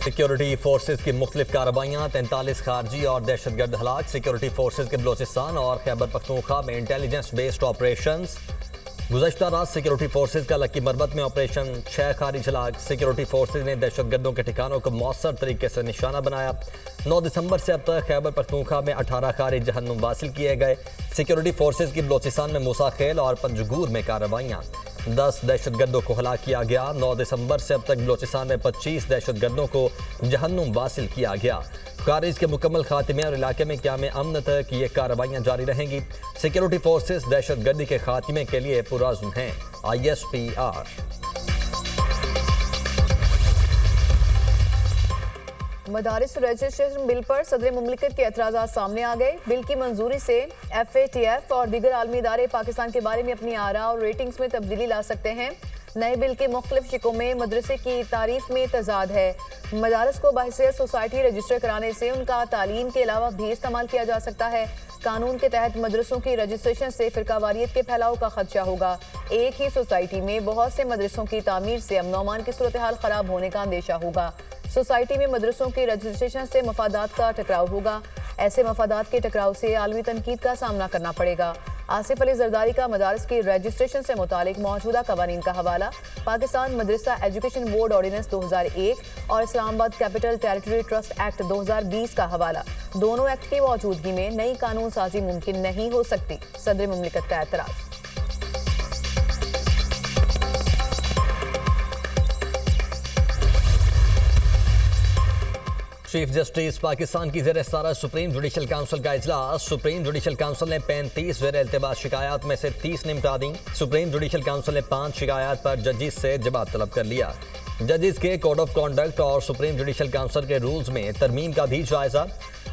Security forces की मुख्तलिफ कार्रवाइयाँ, 43 खारजी और दहशतगर्द हलाक। सिक्योरिटी फोर्सेज के बलोचिस्तान और खैबर पख्तूनख्वा में इंटेलिजेंस बेस्ड ऑपरेशन। गुज़श्ता रात सिक्योरिटी फोर्सेज का लक्की मरबत में ऑपरेशन, 6 खारिज हलाक। सिक्योरिटी फोर्सेज ने दहशतगर्दों के ठिकानों को मौसर तरीके से निशाना बनाया। 9 दिसंबर से अब तक खैबर पख्तूनख्वा में 18 खारिज जहन्नुम वासिल किए गए। सिक्योरिटी फोर्सेज की बलोचिस्तान में मूसा खेल और पंजगूर में कार्रवाइयाँ, 10 दहशतगर्दों को हलाक किया गया। 9 दिसंबर से अब तक बलोचिस्तान में 25 दहशतगर्दों को जहन्नुम वासिल किया गया। खारिज के मुकम्मल खात्मे और इलाके में क़याम अमन तक ये कार्रवाइयाँ जारी रहेंगी। सिक्योरिटी फोर्सेज दहशतगर्दी के खात्मे के लिए पुरअज़्म हैं। ISPR। मदारिस रजिस्ट्रेशन बिल पर सदर मुमलिकत के एतराज़ात सामने आ गए। बिल की मंजूरी से FATF और दीगर आलमी इदारे पाकिस्तान के बारे में अपनी आरा और रेटिंग्स में तब्दीली ला सकते हैं। नए बिल के मुख्तलिफ शिकों में मदरसे की तारीफ में तजाद है। मदारस को बहैसियत सोसाइटी रजिस्टर कराने से उनका तालीम के अलावा भी इस्तेमाल किया जा सकता है। कानून के तहत मदरसों की रजिस्ट्रेशन से फ़िरकावारियत के फैलाव का खदशा होगा। एक ही सोसाइटी में बहुत से मदरसों की तामीर से अमन अमान की सूरत हाल ख़राब होने का अंदेशा होगा। सोसाइटी में मदरसों की रजिस्ट्रेशन से मफादात का टकराव होगा। ऐसे मफादात के टकराव से आलमी तनकीद का सामना करना पड़ेगा। आसिफ अली जरदारी का मदारस की रजिस्ट्रेशन से मुतालिक मौजूदा कवानीन का हवाला, पाकिस्तान मदरसा एजुकेशन बोर्ड ऑर्डिनेंस 2001 और Islamabad capital territory trust act 2020 का हवाला। दोनों एक्ट की मौजूदगी में नई कानून साजी मुमकिन नहीं हो सकती। सदर मुमलिकत का एतराज़। चीफ जस्टिस पाकिस्तान की ज़ेर सदारत सुप्रीम जुडिशल काउंसिल का इजलास। सुप्रीम जुडिशल काउंसिल ने 35 ज़ेर इल्तिबास शिकायत में से 30 निपटा दी। सुप्रीम जुडिशल काउंसिल ने 5 शिकायत पर जजिस से जवाब तलब कर लिया। जजिस के कोड ऑफ कॉन्डक्ट और सुप्रीम जुडिशल काउंसिल के रूल्स में तरमीम का भी जायजा।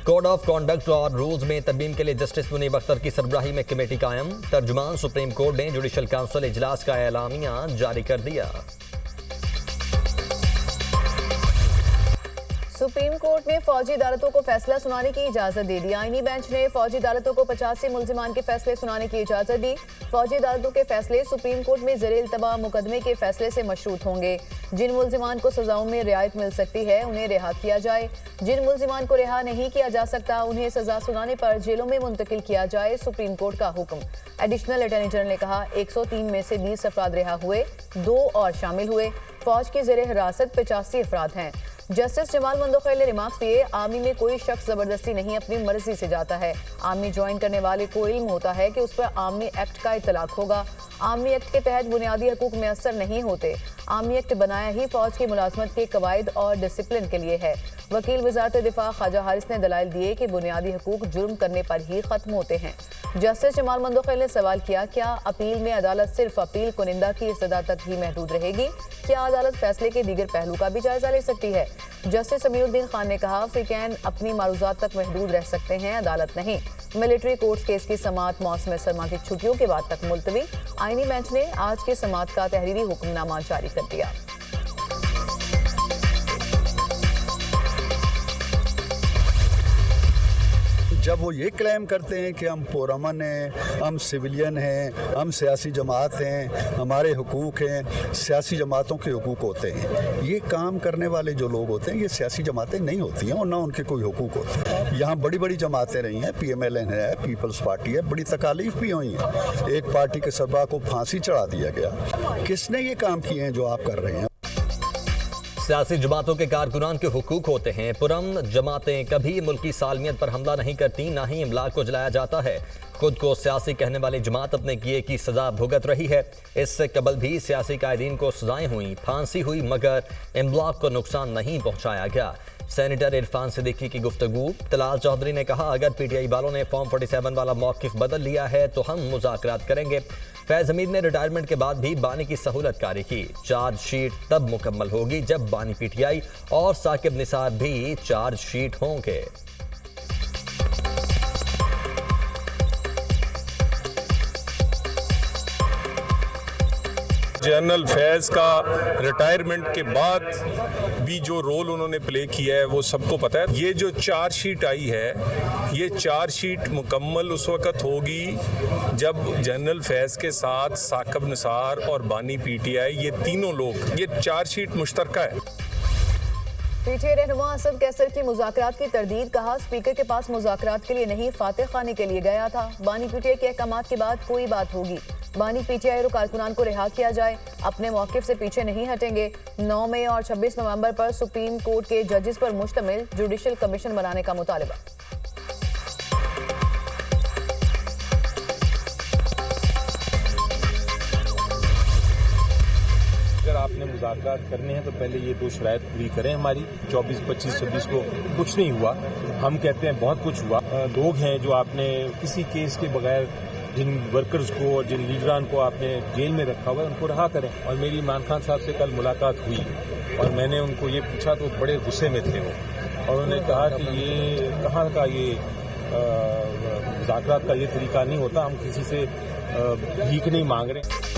कोड ऑफ कॉन्डक्ट और रूल्स में तरमीम के लिए जस्टिस मुनीब अख्तर की सरबराही में कमेटी कायम। तर्जुमान सुप्रीम कोर्ट ने जुडिशल काउंसिल इजलास का एलामिया जारी कर दिया। सुप्रीम कोर्ट ने फौजी अदालतों को फैसला सुनाने की इजाजत दे दी। आईनी बेंच ने फौजी अदालतों को 85 मुल्जिमान के फैसले सुनाने की इजाजत दी। फौजी अदालतों के फैसले सुप्रीम कोर्ट में ज़ेर इल्तबा मुकदमे के फैसले से मशरूत होंगे। जिन मुल्जिमान को सजाओं में रियायत मिल सकती है उन्हें रिहा किया जाए। जिन मुल्जिमान को रिहा नहीं किया जा सकता उन्हें सजा सुनाने पर जेलों में मुंतकिल किया जाए। सुप्रीम कोर्ट का हुक्म। एडिशनल अटॉर्नी जनरल ने कहा 103 में से 20 अफराद रिहा हुए, 2 और शामिल हुए। फौज की ज़ेर हिरासत 85 अफराद हैं। जस्टिस जमाल मंदोखैल ने रिमार्क्स दिए, आर्मी में कोई शख्स जबरदस्ती नहीं अपनी मर्जी से जाता है। आर्मी ज्वाइन करने वाले को इल्म होता है कि उस पर आर्मी एक्ट का इतलाक होगा। आर्मी एक्ट के तहत बुनियादी हकूक मैसर नहीं होते। आर्मी एक्ट बनाया ही फौज की मुलाजमत के कवायद और डिसिप्लिन के लिए है। वकील वजारत दिफा ख्वाजा हारिस ने दलाइल दिए कि बुनियादी हकूक जुर्म करने पर ही खत्म होते हैं। जस्टिस जमाल मंदोखैल ने सवाल किया, क्या अपील में अदालत सिर्फ अपील कुनिंदा की इस्तदा तक ही महदूद रहेगी? क्या अदालत फैसले के दीगर पहलू का भी जायजा ले सकती है? जस्टिस समीउद्दीन खान ने कहा, फ्रीकैन अपनी मारूजात तक महदूद रह सकते हैं, अदालत नहीं। मिलिट्री कोर्ट्स केस की समाअत मौसम सरमा की छुट्टियों के बाद तक मुलतवी। आईनी बेंच ने आज के समाअत का तहरीरी हुक्मनामा जारी कर दिया। जब वो ये क्लेम करते हैं कि हम पुरअमन हैं, हम सिविलियन हैं, हम सियासी जमात हैं, हमारे हुकूक हैं, सियासी जमातों के हुकूक होते हैं, ये काम करने वाले जो लोग होते हैं ये सियासी जमातें नहीं होती हैं और ना उनके कोई हुकूक होते हैं। यहाँ बड़ी बड़ी जमातें रही हैं, PMLN है, पीपल्स पार्टी है, बड़ी तकालीफ भी हुई हैं। एक पार्टी के सरबराह को फांसी चढ़ा दिया गया। किसने ये काम किए हैं जो आप कर रहे हैं? सियासी जमातों के कारकुनान के हुकूक होते हैं। पुरअमन जमातें कभी मुल्की सालमियत पर हमला नहीं करती, ना ही इमलाक को जलाया जाता है। खुद को सियासी कहने वाली जमात अपने किए की सजा भुगत रही है। इससे कबल भी सियासी कायदीन को सजाएं हुई, फांसी हुई, मगर इमलाक को नुकसान नहीं पहुँचाया गया। सेनेटर इरफान सिद्दीकी की गुफ्तगू। तलाल चौधरी ने कहा, अगर PTI वालों ने फॉर्म 47 वाला मौक़िफ़ बदल लिया है तो हम मुज़ाकरात करेंगे। फैज़ हमीद ने रिटायरमेंट के बाद भी बानी की सहूलत कारी की। चार्जशीट तब मुकम्मल होगी जब बानी PTI और साकिब निसार भी चार्जशीट होंगे। जनरल फैज़ का रिटायरमेंट के बाद भी जो रोल उन्होंने प्ले किया है वो सबको पता है। ये जो चार्जशीट आई है, ये चार्जशीट मुकम्मल उस वक़्त होगी जब जनरल फैज़ के साथ साकिब निसार और बानी PTI ये तीनों लोग, ये चार्जशीट मुश्तरका है। पीटीआई रहनुमा असद कैसर की मुज़ाकरात की तरदीद, कहा स्पीकर के पास मुज़ाकरात के लिए नहीं फातह खाने के लिए गया था। बानी पीटीआई के अहकामात के बाद कोई बात होगी। बानी पीटीआई और कारकुनान को रिहा किया जाए, अपने मौक़िफ़ से पीछे नहीं हटेंगे। 9 मई और 26 नवंबर पर सुप्रीम कोर्ट के जजेस पर मुश्तमिल जुडिशल कमीशन बनाने का मुतालबा। अगर आपने मुज़ाकरात करने हैं तो पहले ये 2 शराइत पूरी करें हमारी। 24, 25, 26 को कुछ नहीं हुआ, हम कहते हैं बहुत कुछ हुआ। लोग हैं जो आपने किसी केस के बगैर जिन वर्कर्स को और जिन लीडरान को आपने जेल में रखा हुआ है उनको रहा करें। और मेरी इमरान खान साहब से कल मुलाकात हुई और मैंने उनको ये पूछा तो बड़े गुस्से में थे वो, और उन्होंने कहा कि ये कहाँ का ये मुज़ाकरात का ये तरीका नहीं होता, हम किसी से भीख नहीं मांग रहे।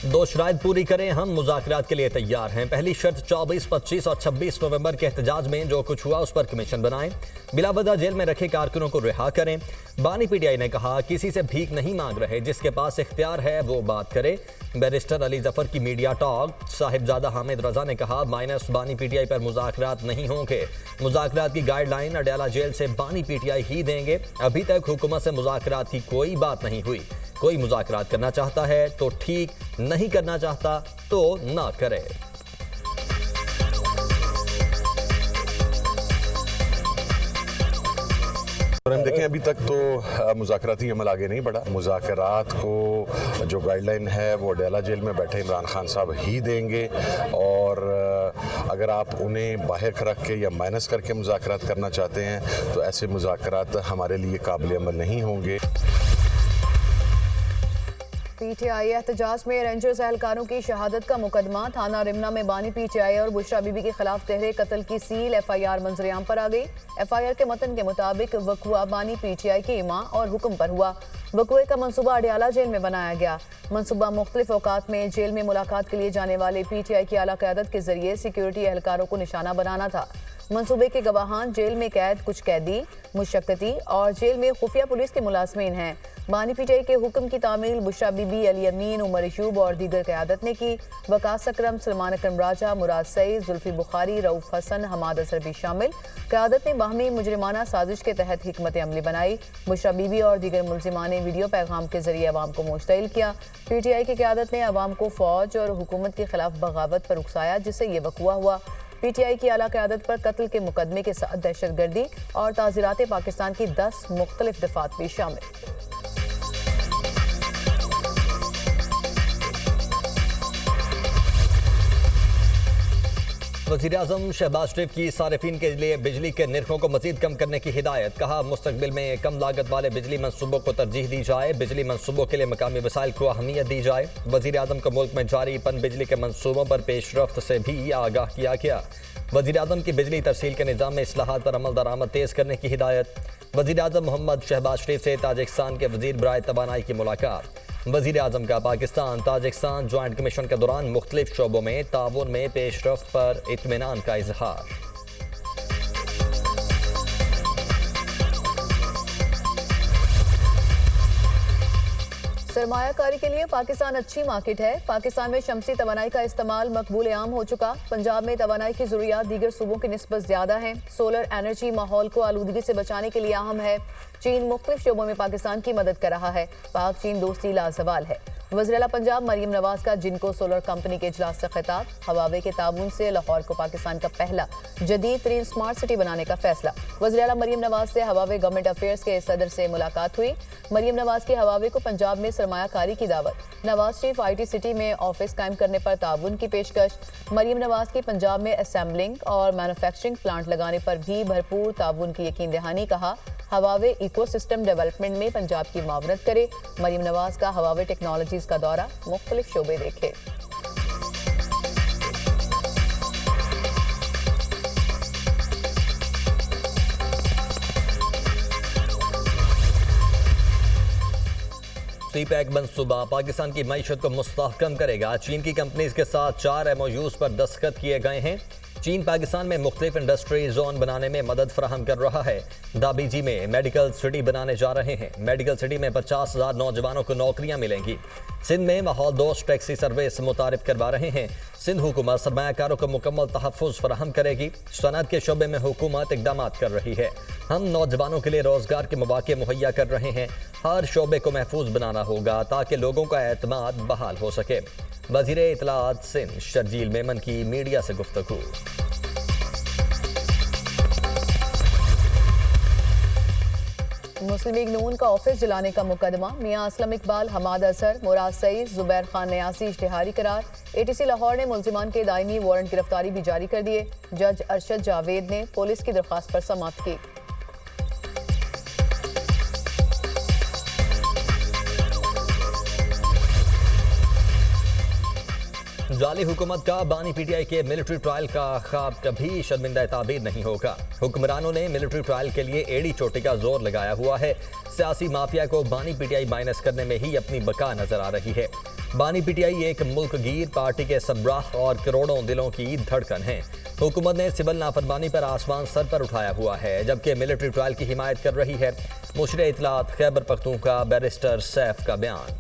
2 शराइत पूरी करें, हम मुज़ाकरात के लिए तैयार हैं। पहली शर्त 24, 25 और 26 नवंबर के एहतजाज में जो कुछ हुआ उस पर कमीशन बनाएं। बिलावजह जेल में रखे कारकुनों को रिहा करें। बानी पीटीआई ने कहा किसी से भीख नहीं मांग रहे, जिसके पास इख्तियार है वो बात करे। बैरिस्टर अली जफर की मीडिया टॉक, साहिबजादा हामिद रजा ने कहा माइनस बानी पीटीआई पर मुज़ाकरात नहीं होंगे। मुज़ाकरात की गाइडलाइन अडयाला जेल से बानी पीटीआई ही देंगे। अभी तक हुकूमत से मुज़ाकरात की कोई बात नहीं हुई। कोई मुज़ाकरात करना चाहता है तो ठीक, नहीं करना चाहता तो ना करे। और हम देखें अभी तक तो मुज़ाकराती अमल आगे नहीं बढ़ा। मुज़ाकरात को जो गाइडलाइन है वो अडयाला जेल में बैठे इमरान खान साहब ही देंगे, और अगर आप उन्हें बाहर रख के या माइनस करके मुज़ाकरात करना चाहते हैं तो ऐसे मुज़ाकरात हमारे लिए काबिल अमल नहीं होंगे। पीटीआई एहतजाज में रेंजर्स एहलकारों की शहादत का मुकदमा, थाना रिमना में बानी पीटीआई और बुशरा बीबी के खिलाफ तहरे कत्ल की सील एफआईआर मंजरेआम पर आ गई। एफआईआर के मतन के मुताबिक वक़ुआ बानी पीटीआई की इमा और हुक्म पर हुआ। वक़ुए का मंसूबा अडयाला जेल में बनाया गया। मंसूबा मुख्तलिफ औकात में जेल में मुलाकात के लिए जाने वाले पीटीआई की आला क़यादत के जरिए सिक्योरिटी एहलकारों को निशाना बनाना था। मंसूबे के गवाहान जेल में कैद कुछ कैदी, मुशक्कती और जेल में खुफिया पुलिस के मुलाजमीन हैं। बानी पीटीआई के हुक्म की तामील बुशरा बीबी, अली अमीन, उमर अयूब और दीगर क़यादत ने की। वकास अकरम, सलमान अकरम राजा, मुराद सईद, जुल्फी बुखारी, रऊफ हसन, हमाद असर भी शामिल। क़यादत ने बाहमी मुजरिमाना साजिश के तहत हिकमत अमली बनाई। बुशरा बीबी और दीगर मुलजिमान ने वीडियो पैगाम के जरिए अवाम को मुश्तइल किया। पीटीआई की क़यादत ने अवाम को फौज और हुकूमत के खिलाफ बगावत पर उकसाया, जिससे ये वक़ुआ हुआ। पीटीआई की आला क़यादत पर कत्ल के मुकदमे के साथ दहशतगर्दी और ताज़ीरात पाकिस्तान की 10 मुख्तलिफ दफात भी शामिल। वज़ीर-ए-आज़म शहबाज शरीफ की सारिफीन के लिए बिजली के निर्खों को मज़ीद कम करने की हिदायत। कहा मुस्तक़बिल में कम लागत वाले बिजली मनसूबों को तरजीह दी जाए। बिजली मनसूबों के लिए मकामी वसाइल को अहमियत दी जाए। वज़ीर-ए-आज़म को मुल्क में जारी पन बिजली के मनसूबों पर पेशरफ्त से भी आगाह किया गया। वज़ीर-ए-आज़म की बिजली तरसील के निज़ाम में इस्लाहात पर अमल दरामद तेज़ करने की हिदायत। वज़ीर-ए-आज़म मोहम्मद शहबाज शरीफ से ताजिकिस्तान के वज़ीर बराए तवानाई की मुलाकात। वज़ीर-ए-आज़म का पाकिस्तान ताजिकिस्तान ज्वाइंट कमीशन के दौरान मुख्तलिफ शोबों में ताउन में पेशरफ्त पर इत्मीनान का इजहार। सरमायाकारी के लिए पाकिस्तान अच्छी मार्केट है। पाकिस्तान में शमसी तवानाई का इस्तेमाल मकबूल आम हो चुका। पंजाब में तवानाई की ज़रूरियात दीगर सूबों की निस्बत ज़्यादा है। सोलर एनर्जी माहौल को आलूदगी से बचाने के लिए अहम है। चीन मुख्तलिफ शोबों में पाकिस्तान की मदद कर रहा है। पाक चीन दोस्ती लाजवाल है। वज़ीर-ए-आला पंजाब मरियम नवाज का जिनको सोलर कंपनी के इजलास से खिताब। हवावे के ताबून से लाहौर को पाकिस्तान का पहला जदीद तरीन स्मार्ट सिटी बनाने का फैसला। वज़ीर-ए-आला मरियम नवाज से हवावे गवर्नमेंट अफेयर्स के सदर से मुलाकात हुई। मरियम नवाज की हवावे को पंजाब में सरमायाकारी की दावत। नवाज शरीफ IT सिटी में ऑफिस कायम करने पर ताबून की पेशकश। मरियम नवाज की पंजाब में असेंबलिंग और मैन्युफैक्चरिंग प्लांट लगाने पर भी भरपूर ताबून की यकीन दहानी। कहा हवावे इकोसिस्टम डेवलपमेंट में पंजाब की मावनत करे। मरियम नवाज का हवावे टेक्नोलॉजीज का दौरा, मुख्तलिफ शोबे देखे। सी-पैक मनसूबा पाकिस्तान की मईशत को मुस्तहकम करेगा। चीन की कंपनीज के साथ 4 MOUs पर दस्तखत किए गए हैं। चीन पाकिस्तान में मुख्तलिफ इंडस्ट्री जोन बनाने में मदद फराहम कर रहा है। दाबीजी में मेडिकल सिटी बनाने जा रहे हैं। मेडिकल सिटी में 50,000 नौजवानों को नौकरियां मिलेंगी। सिंध में माहौल दोस्त टैक्सी सर्विस मुतारिफ करवा रहे हैं। सिंध हुकूमत सरमायाकारों को मुकम्मल तहफ़्फ़ुज़ फराहम करेगी। सनअत के शोबे में हुकूमत इक़दामात कर रही है। हम नौजवानों के लिए रोज़गार के मौक़े मुहैया कर रहे हैं। हर शोबे को महफूज बनाना होगा ताकि लोगों का एतमाद बहाल हो सके। वज़ीर इत्तलाआत सिंध शर्जील मेमन की मीडिया से गुफ्तगू। मुस्लिम लीग नून का ऑफिस जलाने का मुकदमा, मियां असलम इकबाल, हमाद अजहर, मुराद सईद, जुबैर खान न्यासी इश्तिहारी करार। एटीसी लाहौर ने मुल्जिमान के दायमी वारंट गिरफ्तारी भी जारी कर दिए। जज अरशद जावेद ने पुलिस की दरख्वास्त पर समाअत की। जाली हुकूमत का बानी पीटीआई के मिलिट्री ट्रायल का ख्वाब कभी शर्मिंदा ताबीर नहीं होगा। हुक्मरानों ने मिलिट्री ट्रायल के लिए एड़ी चोटी का जोर लगाया हुआ है। सियासी माफिया को बानी पीटीआई माइनस करने में ही अपनी बका नजर आ रही है। बानी पीटीआई एक मुल्कगीर पार्टी के सरबराह और करोड़ों दिलों की धड़कन है। हुकूमत ने सिविल नाफरमानी पर आसमान सर पर उठाया हुआ है, जबकि मिलिट्री ट्रायल की हिमायत कर रही है। मुशीर इत्तलाआत खैबर पख्तूनख्वा बैरिस्टर सैफ का बयान।